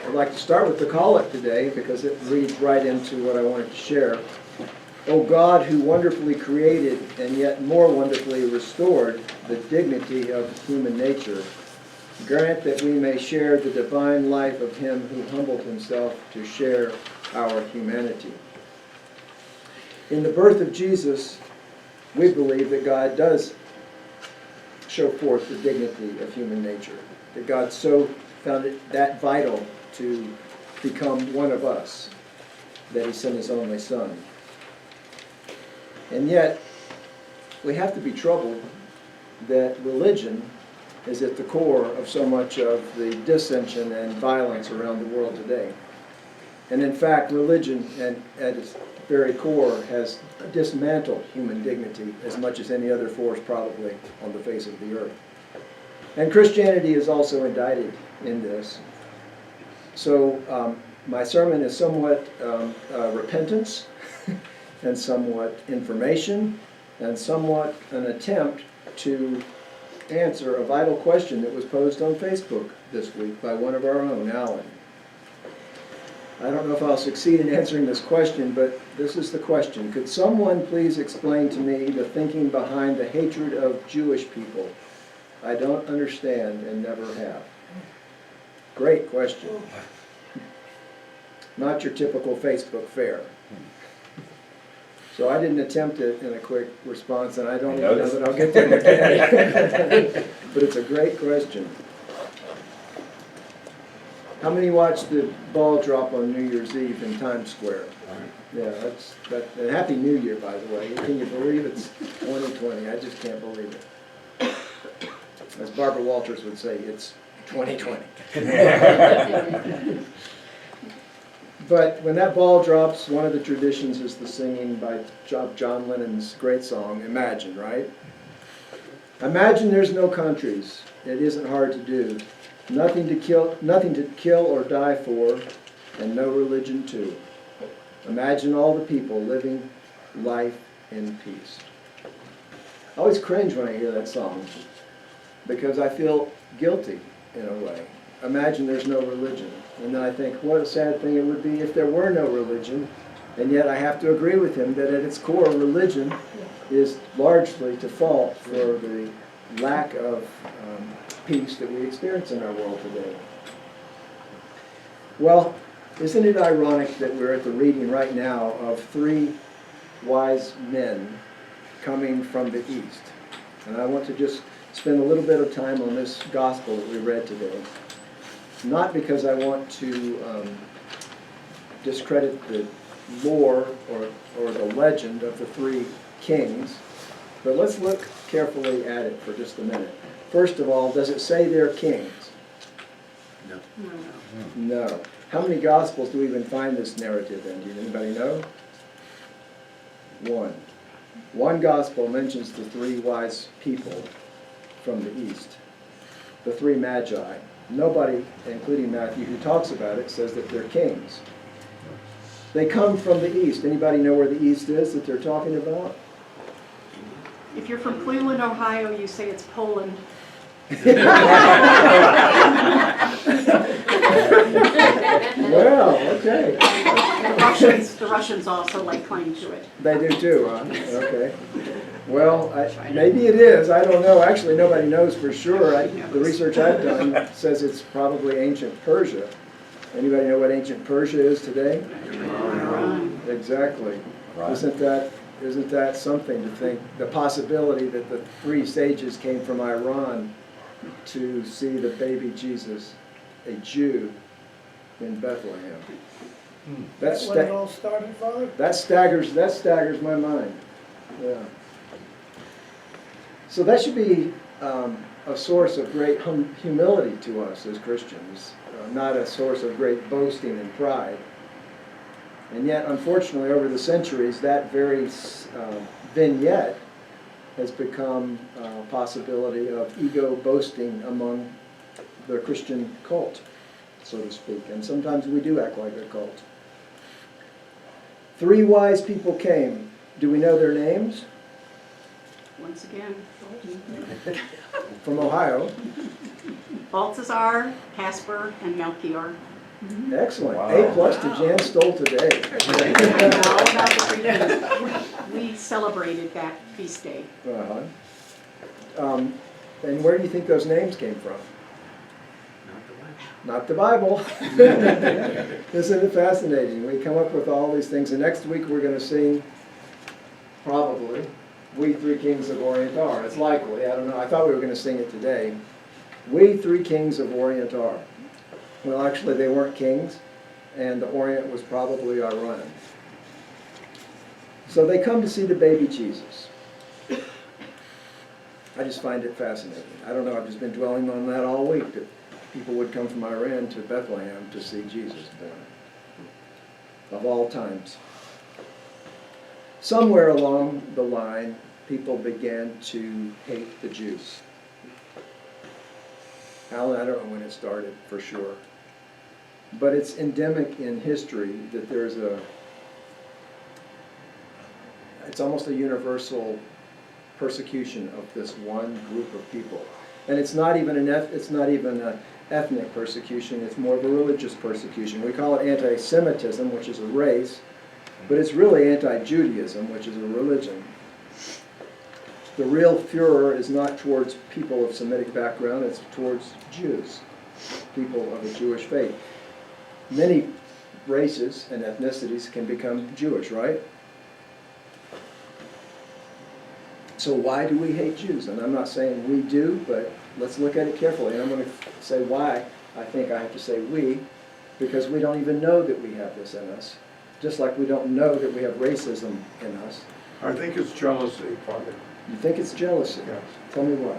I'd like to start with the collect today because it reads right into what I wanted to share. O God, who wonderfully created and yet more wonderfully restored the dignity of human nature, grant that we may share the divine life of him who humbled himself to share our humanity. In the birth of Jesus, we believe that God does show forth the dignity of human nature, that God so found it that vital to become one of us, that he sent his only Son. And yet, we have to be troubled that religion is at the core of so much of the dissension and violence around the world today. And in fact, religion at its very core has dismantled human dignity as much as any other force probably on the face of the earth. And Christianity is also indicted in this. So my sermon is somewhat repentance and somewhat information and somewhat an attempt to answer a vital question that was posed on Facebook this week by one of our own, Alan. I don't know if I'll succeed in answering this question, but this is the question. Could someone please explain to me the thinking behind the hatred of Jewish people? I don't understand and never have. Great question. Not your typical Facebook fare. So I didn't attempt it in a quick response, and I don't even know that I'll get to it again. But it's a great question. How many watched the ball drop on New Year's Eve in Times Square? Yeah, and Happy New Year, by the way. Can you believe it's 2020? I just can't believe it. As Barbara Walters would say, it's 2020. But when that ball drops, one of the traditions is the singing by John Lennon's great song, Imagine, right? Imagine there's no countries. It isn't hard to do. Nothing to kill or die for, and no religion too. Imagine all the people living life in peace. I always cringe when I hear that song because I feel guilty in a way. Imagine there's no religion. And then I think, what a sad thing it would be if there were no religion. And yet I have to agree with him that at its core, religion is largely to fault for the lack of peace that we experience in our world today. Well, isn't it ironic that we're at the reading right now of 3 wise men coming from the east? And I want to just spend a little bit of time on this gospel that we read today. Not because I want to discredit the lore or the legend of the 3 kings, but let's look carefully at it for just a minute. First of all, does it say they're kings? No. No. How many Gospels do we even find this narrative in? Do anybody know? 1. One Gospel mentions the 3 wise people from the east, the 3 magi. Nobody, including Matthew, who talks about it, says that they're kings. They come from the east. Anybody know where the east is that they're talking about? If you're from Cleveland, Ohio, you say it's Poland. Well, okay. The Russians also lay claim to it. They do too, huh? Okay. Well, maybe it is. I don't know. Actually, nobody knows for sure. The research I've done says it's probably ancient Persia. Anybody know what ancient Persia is today? Iran. Exactly. Right. Isn't that something to think? The possibility that the 3 sages came from Iran to see the baby Jesus, a Jew, in Bethlehem. That's when it all started, Father? That staggers my mind. Yeah. So that should be a source of great humility to us as Christians, not a source of great boasting and pride. And yet, unfortunately, over the centuries, that very vignette has become a possibility of ego boasting among the Christian cult, so to speak. And sometimes we do act like a cult. 3 wise people came. Do we know their names? Once again, From Ohio. Balthazar, Casper, and Melchior. Excellent. Wow. A+ to Jan Stoll today. All about the three kings. We celebrated that feast day. Uh-huh. And where do you think those names came from? Not the Bible. Isn't it fascinating? We come up with all these things, and next week we're going to sing, probably, We Three Kings of Orient Are. It's likely, I don't know. I thought we were going to sing it today. We Three Kings of Orient Are. Well, actually, they weren't kings, and the Orient was probably Iran. So they come to see the baby Jesus. I just find it fascinating. I don't know, I've just been dwelling on that all week, that people would come from Iran to Bethlehem to see Jesus born. Of all times. Somewhere along the line, people began to hate the Jews. Alan, I don't know when it started, for sure. But it's endemic in history that there's it's almost a universal persecution of this one group of people. And it's not even an ethnic persecution, it's more of a religious persecution. We call it anti-Semitism, which is a race, but it's really anti-Judaism, which is a religion. The real furor is not towards people of Semitic background, it's towards Jews, people of a Jewish faith. Many races and ethnicities can become Jewish, right? So why do we hate Jews? And I'm not saying we do, but let's look at it carefully. And I'm going to say why I think I have to say we, because we don't even know that we have this in us. Just like we don't know that we have racism in us. I think it's jealousy, Father. You think it's jealousy? Yes. Tell me why.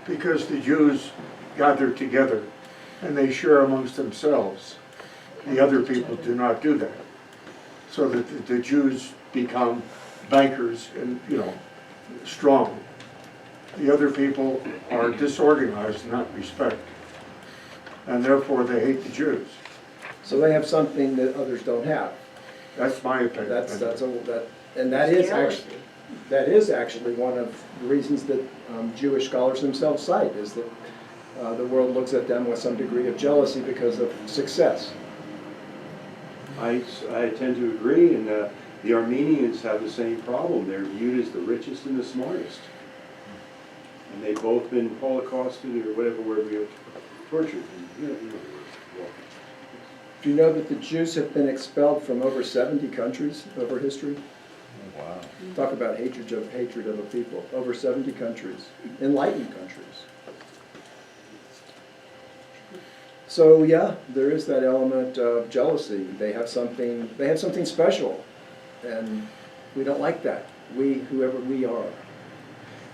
Because the Jews gather together and they share amongst themselves. The other people do not do that. So that the Jews become bankers and, strong. The other people are disorganized in that respect. And therefore they hate the Jews. So they have something that others don't have. That's my opinion. That is actually one of the reasons that Jewish scholars themselves cite, is that the world looks at them with some degree of jealousy because of success. I tend to agree, and the Armenians have the same problem. They're viewed as the richest and the smartest. And they've both been holocausted, or whatever word we have, tortured. Do you know that the Jews have been expelled from over 70 countries over history? Wow. Talk about hatred of a people. Over 70 countries, enlightened countries. So yeah, there is that element of jealousy. They have something special, and we don't like that. Whoever we are.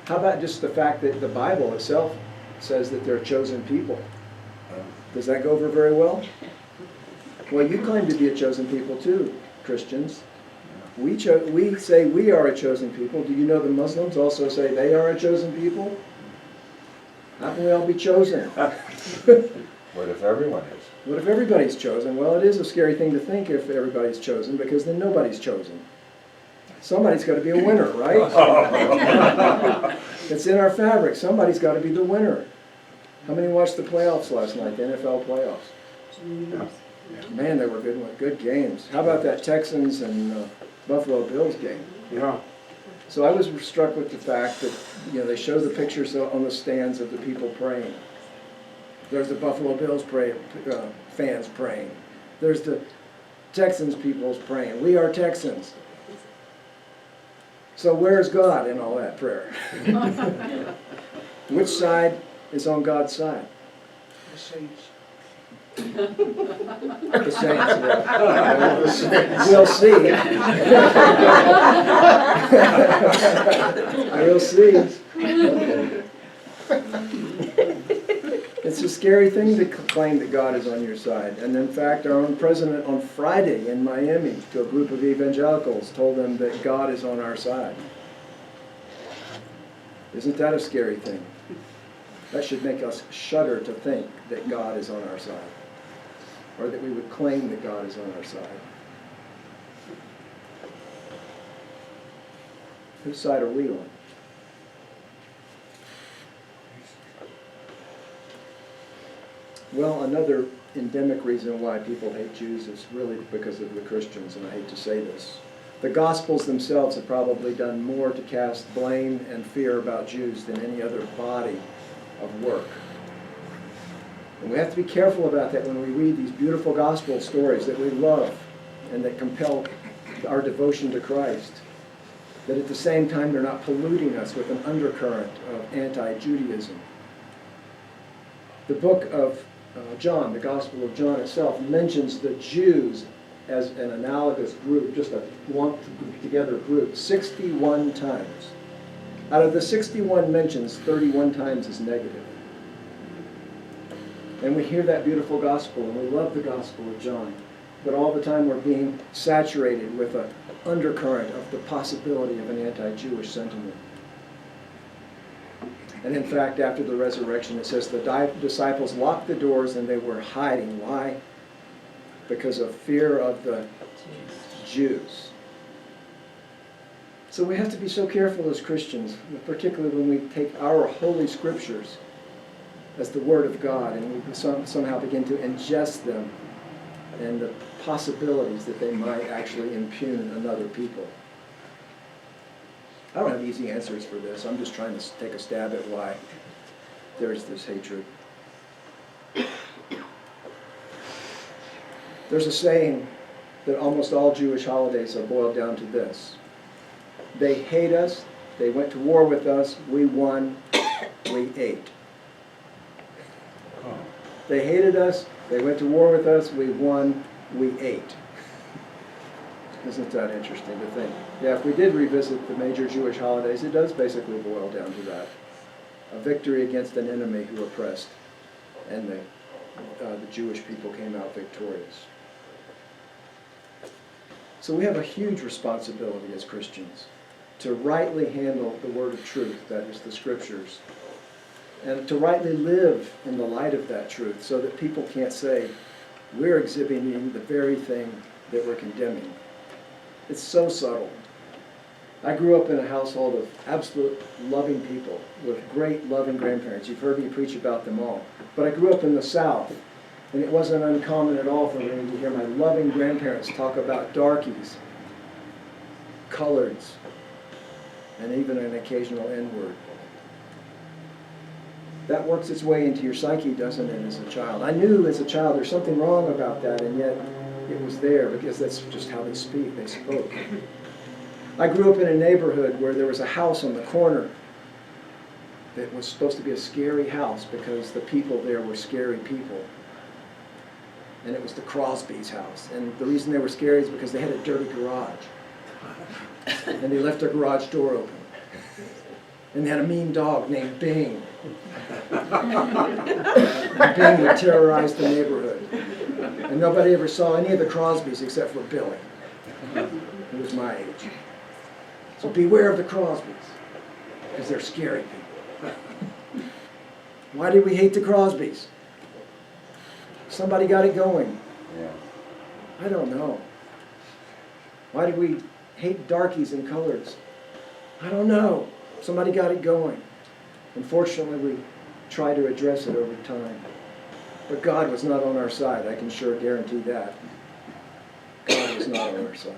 How about just the fact that the Bible itself says that they're a chosen people? Does that go over very well? Well, you claim to be a chosen people too, Christians. We say we are a chosen people. Do you know the Muslims also say they are a chosen people? How can we all be chosen? What if everyone is? What if everybody's chosen? Well, it is a scary thing to think if everybody's chosen, because then nobody's chosen. Somebody's got to be a winner, right? It's in our fabric. Somebody's got to be the winner. How many watched the playoffs last night, the NFL playoffs? Man, they were good games. How about that Texans and Buffalo Bills game? Yeah. So I was struck with the fact that they show the pictures on the stands of the people praying. There's the Buffalo Bills fans praying. There's the Texans peoples praying. We are Texans. So where's God in all that prayer? Which side is on God's side? The saints. The saints. We'll see. We'll see. It's a scary thing to claim that God is on your side. And in fact, our own president on Friday in Miami to a group of evangelicals told them that God is on our side. Isn't that a scary thing? That should make us shudder to think that God is on our side, or that we would claim that God is on our side. Whose side are we on? Well, another endemic reason why people hate Jews is really because of the Christians, and I hate to say this. The Gospels themselves have probably done more to cast blame and fear about Jews than any other body of work. And we have to be careful about that when we read these beautiful gospel stories that we love and that compel our devotion to Christ. That at the same time they're not polluting us with an undercurrent of anti-Judaism. The book of John, the Gospel of John itself, mentions the Jews as an analogous group, just a lumped together group, 61 times. Out of the 61 mentions, 31 times is negative. And we hear that beautiful gospel, and we love the Gospel of John. But all the time we're being saturated with an undercurrent of the possibility of an anti-Jewish sentiment. And in fact, after the resurrection, it says the disciples locked the doors and they were hiding. Why? Because of fear of the Jews. So we have to be so careful as Christians, particularly when we take our holy scriptures as the Word of God and we somehow begin to ingest them and the possibilities that they might actually impugn another people. I don't have easy answers for this. I'm just trying to take a stab at why there's this hatred. There's a saying that almost all Jewish holidays are boiled down to this. They hate us, they went to war with us, we won, we ate. They hated us, they went to war with us, we won, we ate. Isn't that interesting to think? Yeah, if we did revisit the major Jewish holidays, it does basically boil down to that. A victory against an enemy who oppressed, and the Jewish people came out victorious. So we have a huge responsibility as Christians to rightly handle the word of truth, that is the scriptures, and to rightly live in the light of that truth so that people can't say, we're exhibiting the very thing that we're condemning. It's so subtle. I grew up in a household of absolute loving people with great loving grandparents. You've heard me preach about them all. But I grew up in the South, and it wasn't uncommon at all for me to hear my loving grandparents talk about darkies, coloreds, and even an occasional N-word. That works its way into your psyche, doesn't it, as a child? I knew as a child there's something wrong about that, and yet it was there because that's just how they speak. They spoke. I grew up in a neighborhood where there was a house on the corner that was supposed to be a scary house because the people there were scary people. And it was the Crosby's house. And the reason they were scary is because they had a dirty garage. And they left their garage door open. And they had a mean dog named Bing. And Bing would terrorize the neighborhood. And nobody ever saw any of the Crosbys except for Billy, who was my age. So beware of the Crosbys, because they're scary people. Why did we hate the Crosbys? Somebody got it going. Yeah. I don't know. Why did we hate darkies and coloreds? I don't know. Somebody got it going. Unfortunately, we try to address it over time. But God was not on our side. I can sure guarantee that. God was not on our side.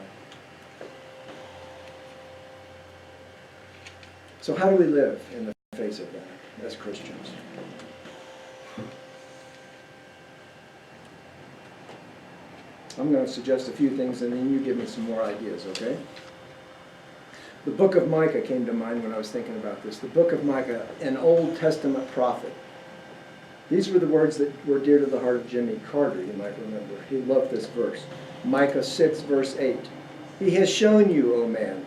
So how do we live in the face of that as Christians? I'm going to suggest a few things and then you give me some more ideas, okay? The book of Micah came to mind when I was thinking about this. The book of Micah, an Old Testament prophet. These were the words that were dear to the heart of Jimmy Carter, you might remember. He loved this verse. Micah 6, verse 8. He has shown you, O man,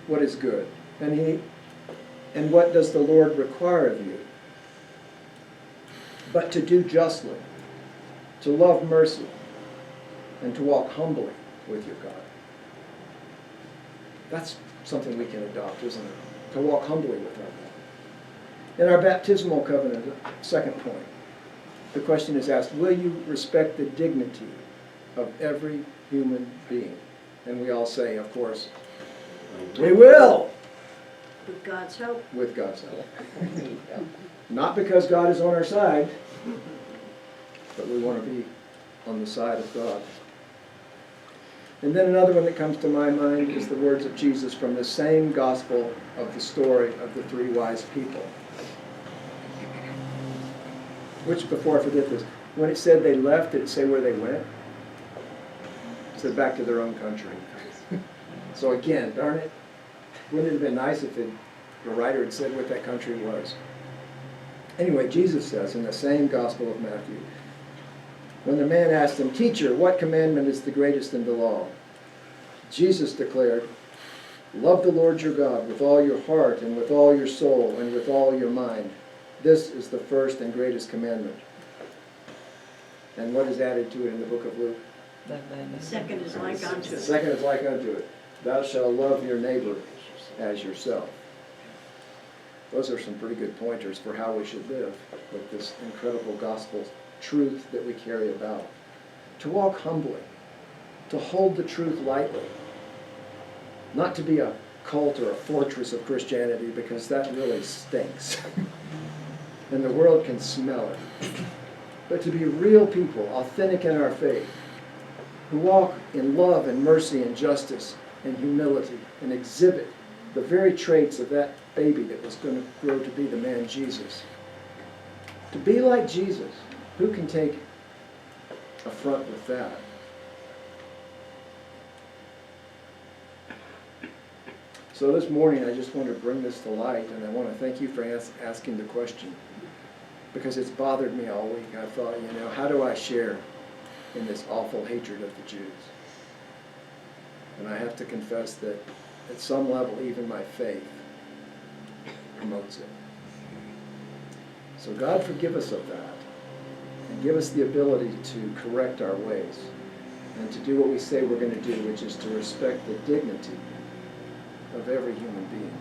what is good, and what does the Lord require of you? But to do justly, to love mercy, and to walk humbly with your God. That's something we can adopt, isn't it? To walk humbly with our God. In our baptismal covenant, second point, the question is asked, will you respect the dignity of every human being? And we all say, of course, we will. With God's help. With God's help. Not because God is on our side, but we want to be on the side of God. And then another one that comes to my mind is the words of Jesus from the same gospel of the story of the three wise people. Which, before I forget this, when it said they left, did it say where they went? It said back to their own country. So again, darn it, wouldn't it have been nice if the writer had said what that country was? Anyway, Jesus says in the same Gospel of Matthew, when the man asked him, "Teacher, what commandment is the greatest in the law?" Jesus declared, "Love the Lord your God with all your heart and with all your soul and with all your mind. This is the first and greatest commandment." And what is added to it in the book of Luke? Second is like unto The it. second is like unto it. Thou shalt love your neighbor as yourself. Those are some pretty good pointers for how we should live with this incredible gospel truth that we carry about. To walk humbly, to hold the truth lightly, not to be a cult or a fortress of Christianity, because that really stinks. And the world can smell it. But to be real people, authentic in our faith, who walk in love and mercy and justice and humility and exhibit the very traits of that baby that was going to grow to be the man Jesus. To be like Jesus, who can take affront with that? So this morning I just want to bring this to light, and I want to thank you for asking the question, because it's bothered me all week. I thought, how do I share in this awful hatred of the Jews? And I have to confess that at some level even my faith promotes it. So God forgive us of that, and give us the ability to correct our ways and to do what we say we're going to do, which is to respect the dignity of every human being.